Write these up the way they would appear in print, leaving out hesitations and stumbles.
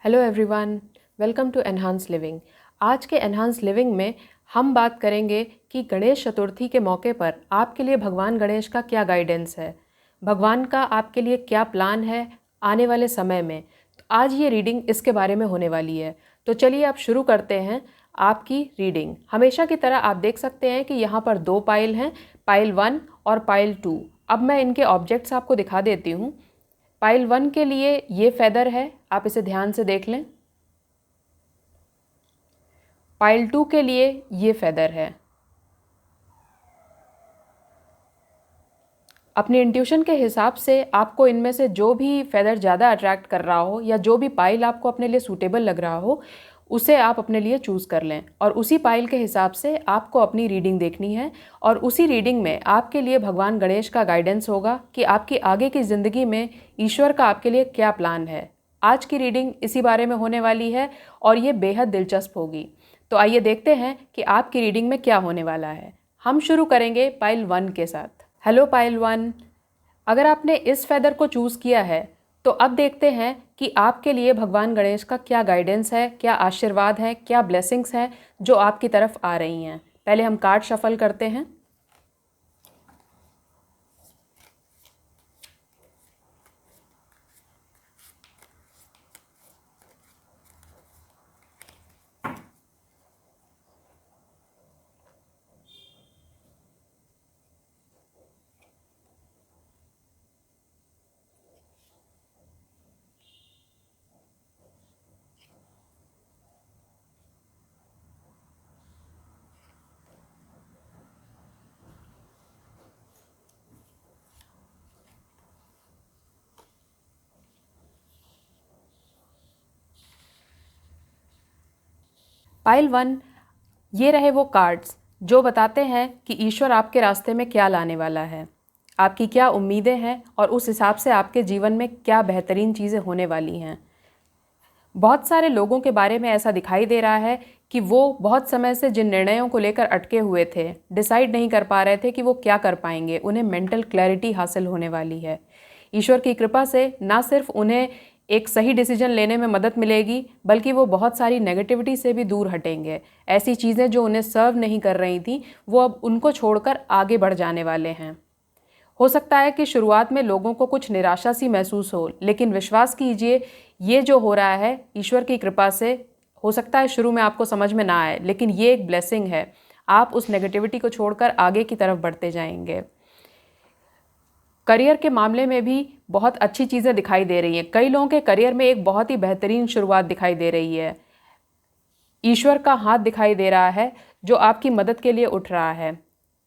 Hello everyone, welcome to Enhance Living. आज के enhance living में हम बात करेंगे कि गणेश चतुर्थी के मौके पर आपके लिए भगवान गणेश का क्या गाइडेंस है, भगवान का आपके लिए क्या प्लान है आने वाले समय में। तो आज ये रीडिंग इसके बारे में होने वाली है। तो चलिए आप शुरू करते हैं आपकी रीडिंग। हमेशा की तरह आप देख सकते हैं कि यहाँ पर दो पाइल हैं, पाइल 1 और पाइल 2। अब मैं इनके ऑब्जेक्ट्स आपको दिखा देती हूँ। पाइल 1 के लिए ये फेदर है, आप इसे ध्यान से देख लें। पाइल 2 के लिए ये फेदर है। अपने इंट्यूशन के हिसाब से आपको इनमें से जो भी फेदर ज़्यादा अट्रैक्ट कर रहा हो या जो भी पाइल आपको अपने लिए सूटेबल लग रहा हो उसे आप अपने लिए चूज़ कर लें और उसी पाइल के हिसाब से आपको अपनी रीडिंग देखनी है। और उसी रीडिंग में आपके लिए भगवान गणेश का गाइडेंस होगा कि आपकी आगे की ज़िंदगी में ईश्वर का आपके लिए क्या प्लान है। आज की रीडिंग इसी बारे में होने वाली है और ये बेहद दिलचस्प होगी। तो आइए देखते हैं कि आपकी रीडिंग में क्या होने वाला है। हम शुरू करेंगे पाइल 1 के साथ। हेलो पाइल 1, अगर आपने इस फेदर को चूज़ किया है तो अब देखते हैं कि आपके लिए भगवान गणेश का क्या गाइडेंस है, क्या आशीर्वाद है, क्या ब्लेसिंग्स हैं जो आपकी तरफ आ रही हैं। पहले हम कार्ड शफल करते हैं। पाइल 1, ये रहे वो कार्ड्स जो बताते हैं कि ईश्वर आपके रास्ते में क्या लाने वाला है, आपकी क्या उम्मीदें हैं और उस हिसाब से आपके जीवन में क्या बेहतरीन चीज़ें होने वाली हैं। बहुत सारे लोगों के बारे में ऐसा दिखाई दे रहा है कि वो बहुत समय से जिन निर्णयों को लेकर अटके हुए थे, डिसाइड नहीं कर पा रहे थे कि वो क्या कर पाएंगे, उन्हें मेंटल क्लैरिटी हासिल होने वाली है। ईश्वर की कृपा से ना सिर्फ उन्हें एक सही डिसीजन लेने में मदद मिलेगी बल्कि वो बहुत सारी नेगेटिविटी से भी दूर हटेंगे। ऐसी चीज़ें जो उन्हें सर्व नहीं कर रही थी वो अब उनको छोड़कर आगे बढ़ जाने वाले हैं। हो सकता है कि शुरुआत में लोगों को कुछ निराशा सी महसूस हो, लेकिन विश्वास कीजिए ये जो हो रहा है ईश्वर की कृपा से। हो सकता है शुरू में आपको समझ में ना आए, लेकिन ये एक ब्लेसिंग है। आप उस नेगेटिविटी को छोड़कर आगे की तरफ बढ़ते जाएंगे। करियर के मामले में भी बहुत अच्छी चीज़ें दिखाई दे रही हैं। कई लोगों के करियर में एक बहुत ही बेहतरीन शुरुआत दिखाई दे रही है। ईश्वर का हाथ दिखाई दे रहा है जो आपकी मदद के लिए उठ रहा है।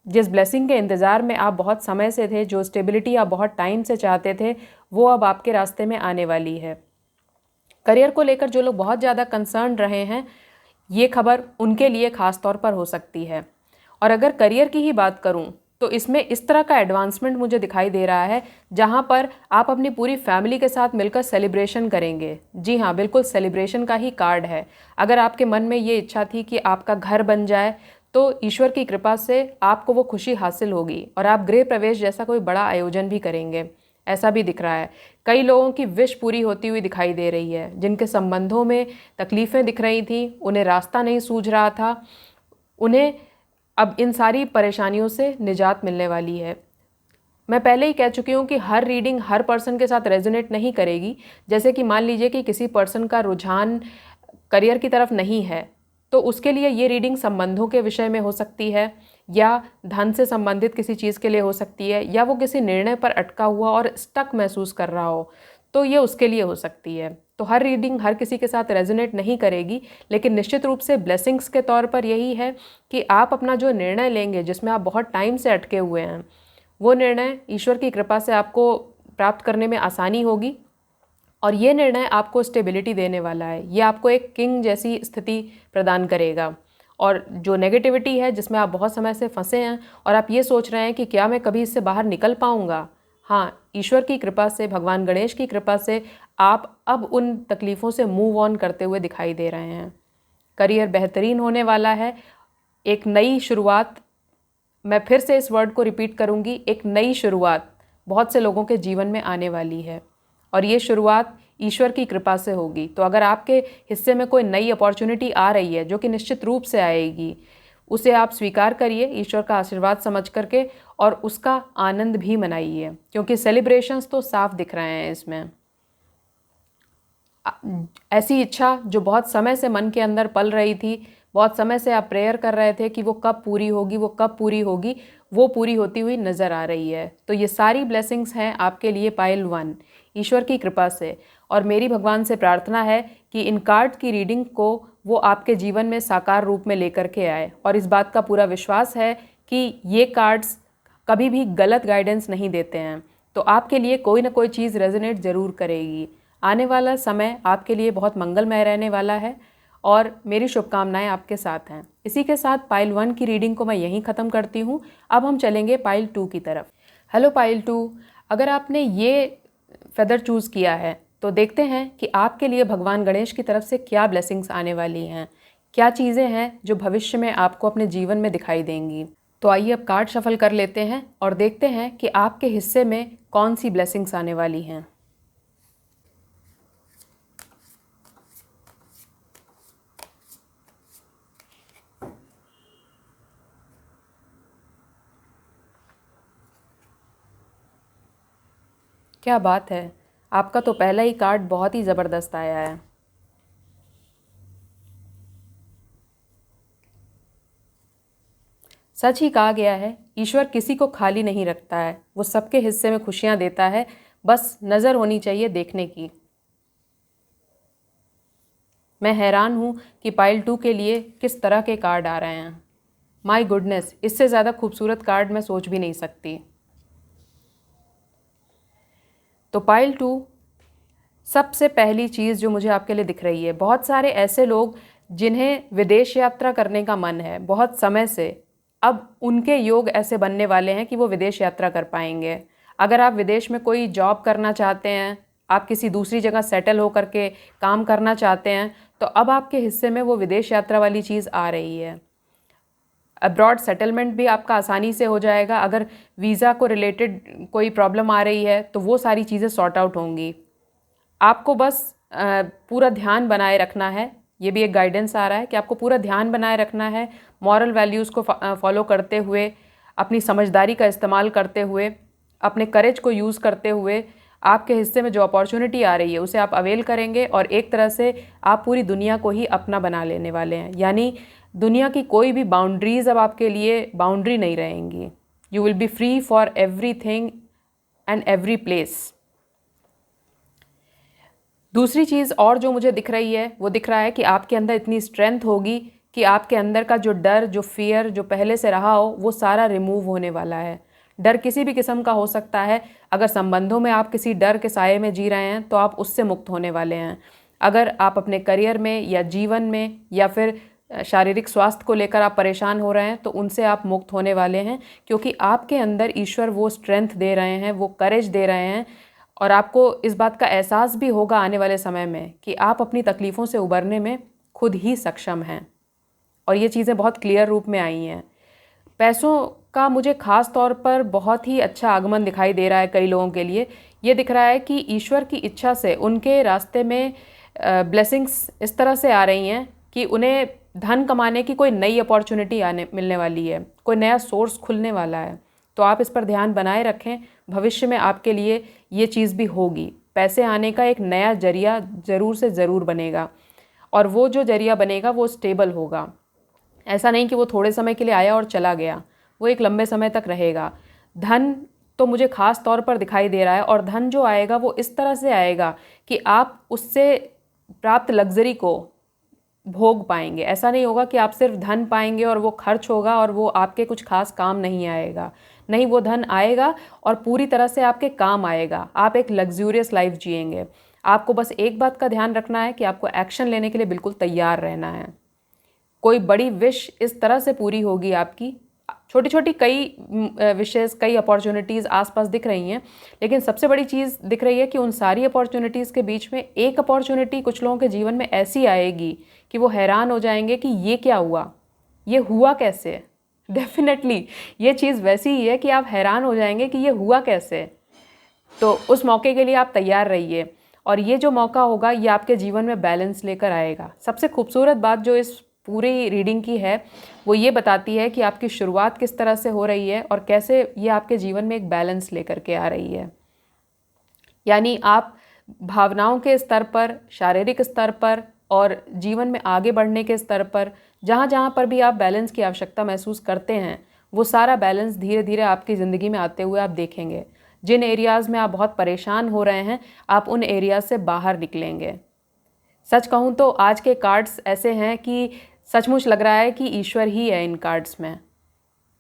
जिस ब्लेसिंग के इंतज़ार में आप बहुत समय से थे, जो स्टेबिलिटी आप बहुत टाइम से चाहते थे, वो अब आपके रास्ते में आने वाली है। करियर को लेकर जो लोग बहुत ज़्यादा कंसर्न रहे हैं, ये खबर उनके लिए ख़ास तौर पर हो सकती है। और अगर करियर की ही बात करूं तो इसमें इस तरह का एडवांसमेंट मुझे दिखाई दे रहा है जहां पर आप अपनी पूरी फैमिली के साथ मिलकर सेलिब्रेशन करेंगे। जी हाँ, बिल्कुल सेलिब्रेशन का ही कार्ड है। अगर आपके मन में ये इच्छा थी कि आपका घर बन जाए तो ईश्वर की कृपा से आपको वो खुशी हासिल होगी और आप गृह प्रवेश जैसा कोई बड़ा आयोजन भी करेंगे, ऐसा भी दिख रहा है। कई लोगों की विश पूरी होती हुई दिखाई दे रही है। जिनके संबंधों में तकलीफ़ें दिख रही थी, उन्हें रास्ता नहीं सूझ रहा था, उन्हें अब इन सारी परेशानियों से निजात मिलने वाली है। मैं पहले ही कह चुकी हूँ कि हर रीडिंग हर पर्सन के साथ रेजोनेट नहीं करेगी। जैसे कि मान लीजिए कि किसी पर्सन का रुझान करियर की तरफ नहीं है तो उसके लिए ये रीडिंग संबंधों के विषय में हो सकती है, या धन से संबंधित किसी चीज़ के लिए हो सकती है, या वो किसी निर्णय पर अटका हुआ और स्टक महसूस कर रहा हो तो ये उसके लिए हो सकती है। तो हर रीडिंग हर किसी के साथ रेजोनेट नहीं करेगी, लेकिन निश्चित रूप से ब्लेसिंग्स के तौर पर यही है कि आप अपना जो निर्णय लेंगे जिसमें आप बहुत टाइम से अटके हुए हैं, वो निर्णय ईश्वर की कृपा से आपको प्राप्त करने में आसानी होगी और ये निर्णय आपको स्टेबिलिटी देने वाला है। ये आपको एक किंग जैसी स्थिति प्रदान करेगा। और जो नेगेटिविटी है जिसमें आप बहुत समय से फंसे हैं और आप ये सोच रहे हैं कि क्या मैं कभी इससे बाहर निकल पाऊँगा, हाँ, ईश्वर की कृपा से, भगवान गणेश की कृपा से आप अब उन तकलीफ़ों से मूव ऑन करते हुए दिखाई दे रहे हैं। करियर बेहतरीन होने वाला है। एक नई शुरुआत, मैं फिर से इस वर्ड को रिपीट करूँगी, एक नई शुरुआत बहुत से लोगों के जीवन में आने वाली है और ये शुरुआत ईश्वर की कृपा से होगी। तो अगर आपके हिस्से में कोई नई अपॉर्चुनिटी आ रही है जो कि निश्चित रूप से आएगी, उसे आप स्वीकार करिए ईश्वर का आशीर्वाद समझ करके और उसका आनंद भी मनाइए, क्योंकि सेलिब्रेशंस तो साफ दिख रहे हैं इसमें। ऐसी इच्छा जो बहुत समय से मन के अंदर पल रही थी, बहुत समय से आप प्रेयर कर रहे थे कि वो कब पूरी होगी, वो कब पूरी होगी, वो पूरी होती हुई नज़र आ रही है। तो ये सारी ब्लेसिंग्स हैं आपके लिए पाइल 1 ईश्वर की कृपा से। और मेरी भगवान से प्रार्थना है कि इन कार्ड की रीडिंग को वो आपके जीवन में साकार रूप में लेकर के आए। और इस बात का पूरा विश्वास है कि ये कार्ड्स कभी भी गलत गाइडेंस नहीं देते हैं, तो आपके लिए कोई ना कोई चीज़ रेजोनेट ज़रूर करेगी। आने वाला समय आपके लिए बहुत मंगलमय रहने वाला है और मेरी शुभकामनाएं आपके साथ हैं। इसी के साथ पाइल 1 की रीडिंग को मैं यहीं ख़त्म करती हूँ। अब हम चलेंगे पाइल 2 की तरफ। हेलो पाइल 2, अगर आपने ये फेदर चूज़ किया है तो देखते हैं कि आपके लिए भगवान गणेश की तरफ से क्या ब्लेसिंग्स आने वाली हैं, क्या चीज़ें हैं जो भविष्य में आपको अपने जीवन में दिखाई देंगी। तो आइए अब कार्ड शफल कर लेते हैं और देखते हैं कि आपके हिस्से में कौन सी ब्लेसिंग्स आने वाली हैं। क्या बात है, आपका तो पहला ही कार्ड बहुत ही ज़बरदस्त आया है। सच ही कहा गया है, ईश्वर किसी को खाली नहीं रखता है, वो सबके हिस्से में खुशियाँ देता है, बस नज़र होनी चाहिए देखने की। मैं हैरान हूँ कि पाइल 2 के लिए किस तरह के कार्ड आ रहे हैं। माय गुडनेस, इससे ज़्यादा खूबसूरत कार्ड मैं सोच भी नहीं सकती। तो पाइल 2, सबसे पहली चीज़ जो मुझे आपके लिए दिख रही है, बहुत सारे ऐसे लोग जिन्हें विदेश यात्रा करने का मन है बहुत समय से, अब उनके योग ऐसे बनने वाले हैं कि वो विदेश यात्रा कर पाएंगे। अगर आप विदेश में कोई जॉब करना चाहते हैं, आप किसी दूसरी जगह सेटल हो करके काम करना चाहते हैं, तो अब आपके हिस्से में वो विदेश यात्रा वाली चीज़ आ रही है। अब्रॉड सेटलमेंट भी आपका आसानी से हो जाएगा। अगर वीज़ा को रिलेटेड कोई प्रॉब्लम आ रही है तो वो सारी चीज़ें सॉर्ट आउट होंगी। आपको बस पूरा ध्यान बनाए रखना है। ये भी एक गाइडेंस आ रहा है कि आपको पूरा ध्यान बनाए रखना है, मॉरल वैल्यूज़ को फॉलो करते हुए, अपनी समझदारी का इस्तेमाल करते हुए, अपने करेज को यूज़ करते हुए आपके हिस्से में जो अपॉर्चुनिटी आ रही है उसे आप अवेल करेंगे और एक तरह से आप पूरी दुनिया को ही अपना बना लेने वाले हैं। यानी दुनिया की कोई भी बाउंड्रीज़ अब आपके लिए बाउंड्री नहीं रहेंगी। You will be free for everything and every place. दूसरी चीज़ और जो मुझे दिख रही है वो दिख रहा है कि आपके अंदर इतनी स्ट्रेंथ होगी कि आपके अंदर का जो डर, जो फियर जो पहले से रहा हो, वो सारा रिमूव होने वाला है। डर किसी भी किस्म का हो सकता है। अगर संबंधों में आप किसी डर के साये में जी रहे हैं तो आप उससे मुक्त होने वाले हैं। अगर आप अपने करियर में या जीवन में या फिर शारीरिक स्वास्थ्य को लेकर आप परेशान हो रहे हैं तो उनसे आप मुक्त होने वाले हैं, क्योंकि आपके अंदर ईश्वर वो स्ट्रेंथ दे रहे हैं, वो करेज दे रहे हैं। और आपको इस बात का एहसास भी होगा आने वाले समय में कि आप अपनी तकलीफ़ों से उबरने में खुद ही सक्षम हैं। और ये चीज़ें बहुत क्लियर रूप में आई हैं। पैसों का मुझे ख़ास तौर पर बहुत ही अच्छा आगमन दिखाई दे रहा है कई लोगों के लिए। ये दिख रहा है कि ईश्वर की इच्छा से उनके रास्ते में ब्लेसिंग्स इस तरह से आ रही हैं कि उन्हें धन कमाने की कोई नई अपॉर्चुनिटी मिलने वाली है, कोई नया सोर्स खुलने वाला है। तो आप इस पर ध्यान बनाए रखें। भविष्य में आपके लिए ये चीज़ भी होगी। पैसे आने का एक नया जरिया ज़रूर से ज़रूर बनेगा और वो जो जरिया बनेगा वो स्टेबल होगा। ऐसा नहीं कि वो थोड़े समय के लिए आया और चला गया, वो एक लंबे समय तक रहेगा। धन तो मुझे ख़ास तौर पर दिखाई दे रहा है और धन जो आएगा वो इस तरह से आएगा कि आप उससे प्राप्त लग्जरी को भोग पाएंगे। ऐसा नहीं होगा कि आप सिर्फ धन पाएंगे और वो खर्च होगा और वो आपके कुछ खास काम नहीं आएगा। नहीं, वो धन आएगा और पूरी तरह से आपके काम आएगा। आप एक लग्जूरियस लाइफ जिएंगे। आपको बस एक बात का ध्यान रखना है कि आपको एक्शन लेने के लिए बिल्कुल तैयार रहना है। कोई बड़ी विश इस तरह से पूरी होगी आपकी। छोटी छोटी कई विशेष, कई अपॉर्चुनिटीज़ आसपास दिख रही हैं, लेकिन सबसे बड़ी चीज़ दिख रही है कि उन सारी अपॉर्चुनिटीज़ के बीच में एक अपॉर्चुनिटी कुछ लोगों के जीवन में ऐसी आएगी कि वो हैरान हो जाएंगे कि ये क्या हुआ, ये हुआ कैसे। डेफिनेटली ये चीज़ वैसी ही है कि आप हैरान हो जाएंगे कि ये हुआ कैसे। तो उस मौके के लिए आप तैयार रहिए। और ये जो मौका होगा ये आपके जीवन में बैलेंस लेकर आएगा। सबसे खूबसूरत बात जो इस पूरी रीडिंग की है वो ये बताती है कि आपकी शुरुआत किस तरह से हो रही है और कैसे ये आपके जीवन में एक बैलेंस लेकर के आ रही है। यानी आप भावनाओं के स्तर पर, शारीरिक स्तर पर और जीवन में आगे बढ़ने के स्तर पर जहाँ जहाँ पर भी आप बैलेंस की आवश्यकता महसूस करते हैं, वो सारा बैलेंस धीरे धीरे आपकी ज़िंदगी में आते हुए आप देखेंगे। जिन एरियाज़ में आप बहुत परेशान हो रहे हैं, आप उन एरियाज़ से बाहर निकलेंगे। सच कहूँ तो आज के कार्ड्स ऐसे हैं कि सचमुच लग रहा है कि ईश्वर ही है इन कार्ड्स में।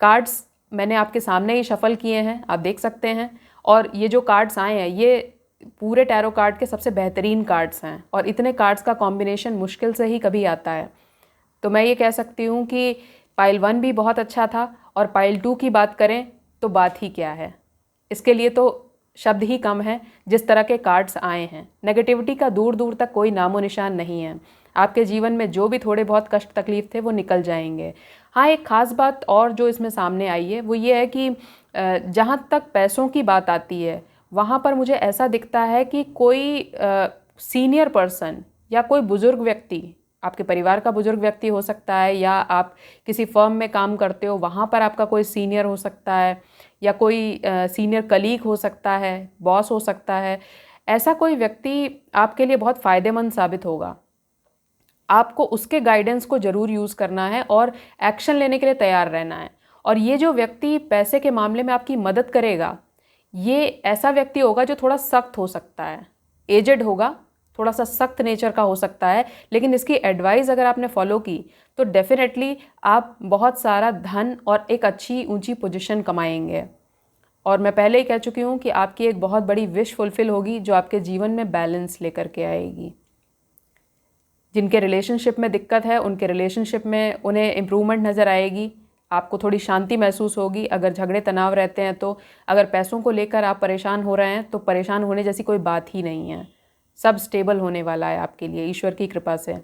कार्ड्स मैंने आपके सामने ही शफल किए हैं, आप देख सकते हैं। और ये जो कार्ड्स आए हैं ये पूरे टैरो कार्ड के सबसे बेहतरीन कार्ड्स हैं और इतने कार्ड्स का कॉम्बिनेशन मुश्किल से ही कभी आता है। तो मैं ये कह सकती हूँ कि पाइल 1 भी बहुत अच्छा था और पाइल 2 की बात करें तो बात ही क्या है। इसके लिए तो शब्द ही कम है जिस तरह के कार्ड्स आए हैं। नेगेटिविटी का दूर दूर तक कोई नामो निशान नहीं है। आपके जीवन में जो भी थोड़े बहुत कष्ट तकलीफ थे वो निकल जाएंगे। हाँ, एक ख़ास बात और जो इसमें सामने आई है वो ये है कि जहाँ तक पैसों की बात आती है वहाँ पर मुझे ऐसा दिखता है कि कोई सीनियर पर्सन या कोई बुज़ुर्ग व्यक्ति, आपके परिवार का बुज़ुर्ग व्यक्ति हो सकता है, या आप किसी फर्म में काम करते हो वहाँ पर आपका कोई सीनियर हो सकता है, या कोई सीनियर कलीग हो सकता है, बॉस हो सकता है। ऐसा कोई व्यक्ति आपके लिए बहुत फ़ायदेमंद साबित होगा। आपको उसके गाइडेंस को ज़रूर यूज़ करना है और एक्शन लेने के लिए तैयार रहना है। और ये जो व्यक्ति पैसे के मामले में आपकी मदद करेगा, ये ऐसा व्यक्ति होगा जो थोड़ा सख्त हो सकता है, एजेड होगा, थोड़ा सा सख्त नेचर का हो सकता है, लेकिन इसकी एडवाइस अगर आपने फॉलो की तो डेफिनेटली आप बहुत सारा धन और एक अच्छी ऊंची पोजीशन कमाएंगे। और मैं पहले ही कह चुकी हूँ कि आपकी एक बहुत बड़ी विश फुलफिल होगी जो आपके जीवन में बैलेंस लेकर के आएगी। जिनके रिलेशनशिप में दिक्कत है उनके रिलेशनशिप में उन्हें इम्प्रूवमेंट नज़र आएगी। आपको थोड़ी शांति महसूस होगी अगर झगड़े तनाव रहते हैं तो। अगर पैसों को लेकर आप परेशान हो रहे हैं तो परेशान होने जैसी कोई बात ही नहीं है। सब स्टेबल होने वाला है आपके लिए ईश्वर की कृपा से।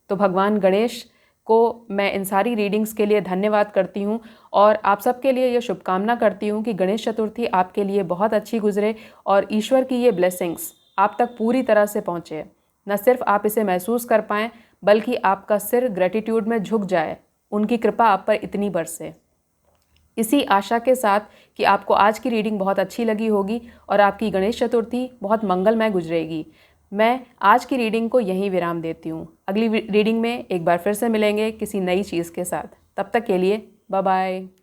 तो भगवान गणेश को मैं इन सारी रीडिंग्स के लिए धन्यवाद करती हूँ और आप सबके लिए ये शुभकामना करती हूँ कि गणेश चतुर्थी आपके लिए बहुत अच्छी गुजरे और ईश्वर की ये ब्लेसिंग्स आप तक पूरी तरह से पहुँचे। न सिर्फ आप इसे महसूस कर पाएँ बल्कि आपका सिर ग्रेटिट्यूड में झुक जाए, उनकी कृपा आप पर इतनी बरसे। इसी आशा के साथ कि आपको आज की रीडिंग बहुत अच्छी लगी होगी और आपकी गणेश चतुर्थी बहुत मंगलमय गुजरेगी, मैं आज की रीडिंग को यहीं विराम देती हूँ। अगली रीडिंग में एक बार फिर से मिलेंगे किसी नई चीज़ के साथ। तब तक के लिए बाय बाय।